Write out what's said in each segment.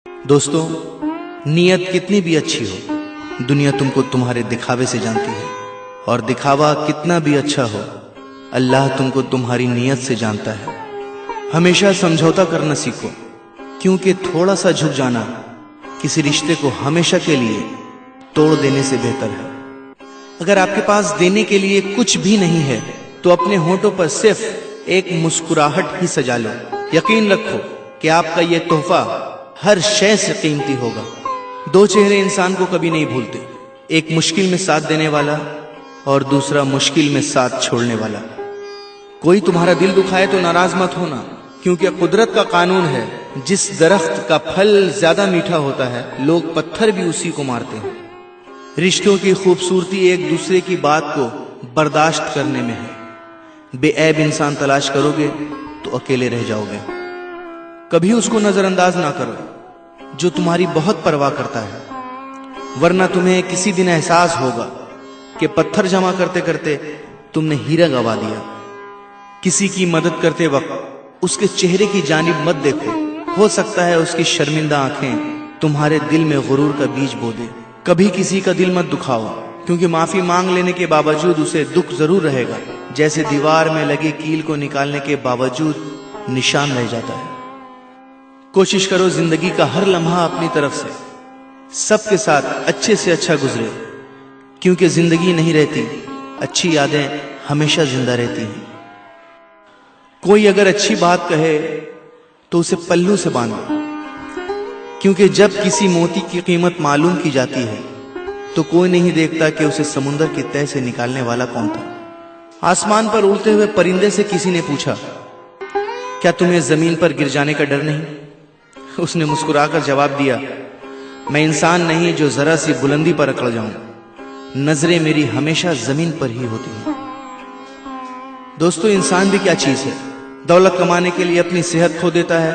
दोस्तों, नीयत कितनी भी अच्छी हो, दुनिया तुमको तुम्हारे दिखावे से जानती है, और दिखावा कितना भी अच्छा हो, अल्लाह तुमको तुम्हारी नीयत से जानता है। हमेशा समझौता करना सीखो, क्योंकि थोड़ा सा झुक जाना किसी रिश्ते को हमेशा के लिए तोड़ देने से बेहतर है। अगर आपके पास देने के लिए कुछ भी नहीं है तो अपने होठों पर सिर्फ एक मुस्कुराहट ही सजा लो। यकीन रखो कि आपका यह तोहफा हर शय से कीमती होगा। दो चेहरे इंसान को कभी नहीं भूलते, एक मुश्किल में साथ देने वाला और दूसरा मुश्किल में साथ छोड़ने वाला। कोई तुम्हारा दिल दुखाए तो नाराज मत होना, क्योंकि कुदरत का कानून है, जिस दरख्त का फल ज्यादा मीठा होता है लोग पत्थर भी उसी को मारते हैं। रिश्तों की खूबसूरती एक दूसरे की बात को बर्दाश्त करने में है। बेऐब इंसान तलाश करोगे तो अकेले रह जाओगे। कभी उसको नजरअंदाज ना करो जो तुम्हारी बहुत परवाह करता है, वरना तुम्हें किसी दिन एहसास होगा कि पत्थर जमा करते करते तुमने हीरा गंवा दिया। किसी की मदद करते वक्त उसके चेहरे की जानिब मत देखो, हो सकता है उसकी शर्मिंदा आंखें तुम्हारे दिल में गुरूर का बीज बो दे। कभी किसी का दिल मत दुखाओ, क्योंकि माफी मांग लेने के बावजूद उसे दुख जरूर रहेगा, जैसे दीवार में लगी कील को निकालने के बावजूद निशान रह जाता है। कोशिश करो जिंदगी का हर लम्हा अपनी तरफ से सबके साथ अच्छे से अच्छा गुजरे, क्योंकि जिंदगी नहीं रहती, अच्छी यादें हमेशा जिंदा रहती हैं। कोई अगर अच्छी बात कहे तो उसे पल्लू से बांधो, क्योंकि जब किसी मोती की कीमत मालूम की जाती है तो कोई नहीं देखता कि उसे समुंदर की तह से निकालने वाला कौन था। आसमान पर उड़ते हुए परिंदे से किसी ने पूछा, क्या तुम्हें जमीन पर गिर जाने का डर नहीं? उसने मुस्कुराकर जवाब दिया, मैं इंसान नहीं जो जरा सी बुलंदी पर अकड़ जाऊं, नजरें मेरी हमेशा जमीन पर ही होती हैं। दोस्तों, इंसान भी क्या चीज है? दौलत कमाने के लिए अपनी सेहत खो देता है,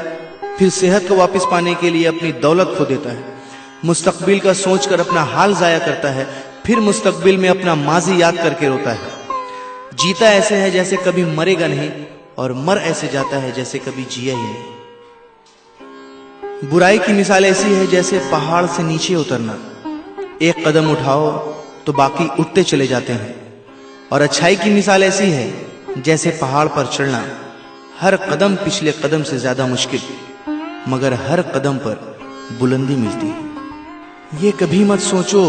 फिर सेहत को वापस पाने के लिए अपनी दौलत खो देता है। मुस्तकबिल का सोचकर अपना हाल जाया करता है, फिर मुस्तकबिल में अपना माजी याद करके रोता है। जीता ऐसे है जैसे कभी मरेगा नहीं, और मर ऐसे जाता है जैसे कभी जिया ही नहीं। बुराई की मिसाल ऐसी है जैसे पहाड़ से नीचे उतरना, एक कदम उठाओ तो बाकी उठते चले जाते हैं। और अच्छाई की मिसाल ऐसी है जैसे पहाड़ पर चढ़ना, हर कदम पिछले कदम से ज्यादा मुश्किल, मगर हर कदम पर बुलंदी मिलती है। ये कभी मत सोचो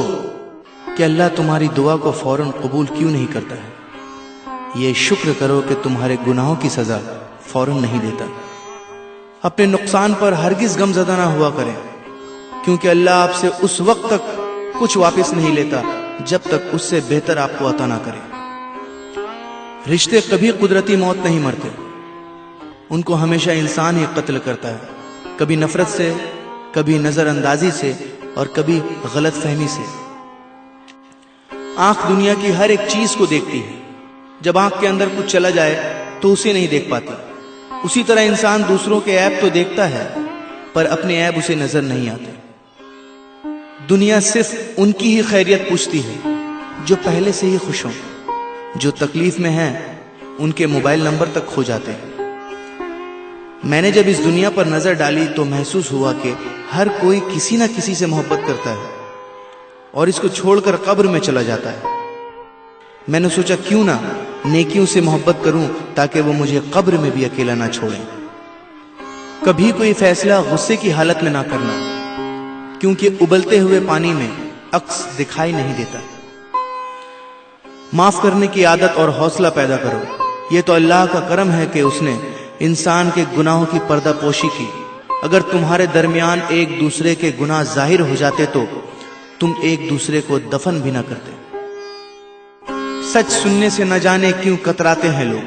कि अल्लाह तुम्हारी दुआ को फौरन कबूल क्यों नहीं करता है। ये शुक्र करो कि तुम्हारे गुनाहों की सजा फौरन नहीं देता। अपने नुकसान पर हरगिज गमज़दा ना हुआ करें, क्योंकि अल्लाह आपसे उस वक्त तक कुछ वापस नहीं लेता जब तक उससे बेहतर आपको अता ना करे। रिश्ते कभी कुदरती मौत नहीं मरते, उनको हमेशा इंसान ही कत्ल करता है, कभी नफरत से, कभी नजरअंदाजी से, और कभी गलत फहमी से। आंख दुनिया की हर एक चीज को देखती है, जब आंख के अंदर कुछ चला जाए तो उसे नहीं देख पाती। उसी तरह इंसान दूसरों के ऐब तो देखता है, पर अपने ऐब उसे नजर नहीं आते। दुनिया सिर्फ उनकी ही खैरियत पूछती है जो पहले से ही खुश हों, जो तकलीफ में हैं उनके मोबाइल नंबर तक खो जाते हैं। मैंने जब इस दुनिया पर नजर डाली तो महसूस हुआ कि हर कोई किसी ना किसी से मोहब्बत करता है और इसको छोड़कर कब्र में चला जाता है। मैंने सोचा क्यों ना नेकियों से मोहब्बत करूं, ताकि वो मुझे कब्र में भी अकेला ना छोड़ें। कभी कोई फैसला गुस्से की हालत में ना करना, क्योंकि उबलते हुए पानी में अक्स दिखाई नहीं देता। माफ करने की आदत और हौसला पैदा करो। ये तो अल्लाह का करम है कि उसने इंसान के गुनाहों की पर्दापोशी की। अगर तुम्हारे दरमियान एक दूसरे के गुनाह जाहिर हो जाते तो तुम एक दूसरे को दफन भी ना करते। सच सुनने से न जाने क्यों कतराते हैं लोग,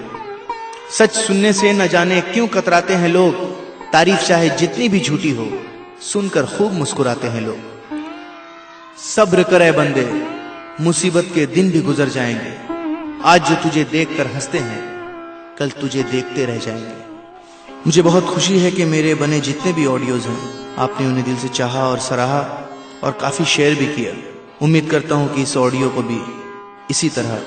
सच सुनने से न जाने क्यों कतराते हैं लोग। तारीफ चाहे जितनी भी झूठी हो, सुनकर खूब मुस्कुराते हैं लोग। सब्र करे बंदे, मुसीबत के दिन भी गुजर जाएंगे। आज जो तुझे देखकर हंसते हैं, कल तुझे देखते रह जाएंगे। मुझे बहुत खुशी है कि मेरे बने जितने भी ऑडियोज हैं, आपने उन्हें दिल से चाहा और सराहा, और काफी शेयर भी किया। उम्मीद करता हूं कि इस ऑडियो को भी इसी तरह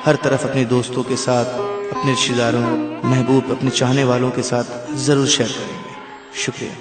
हर तरफ अपने दोस्तों के साथ, अपने रिश्तेदारों, महबूब, अपने चाहने वालों के साथ जरूर शेयर करेंगे। शुक्रिया।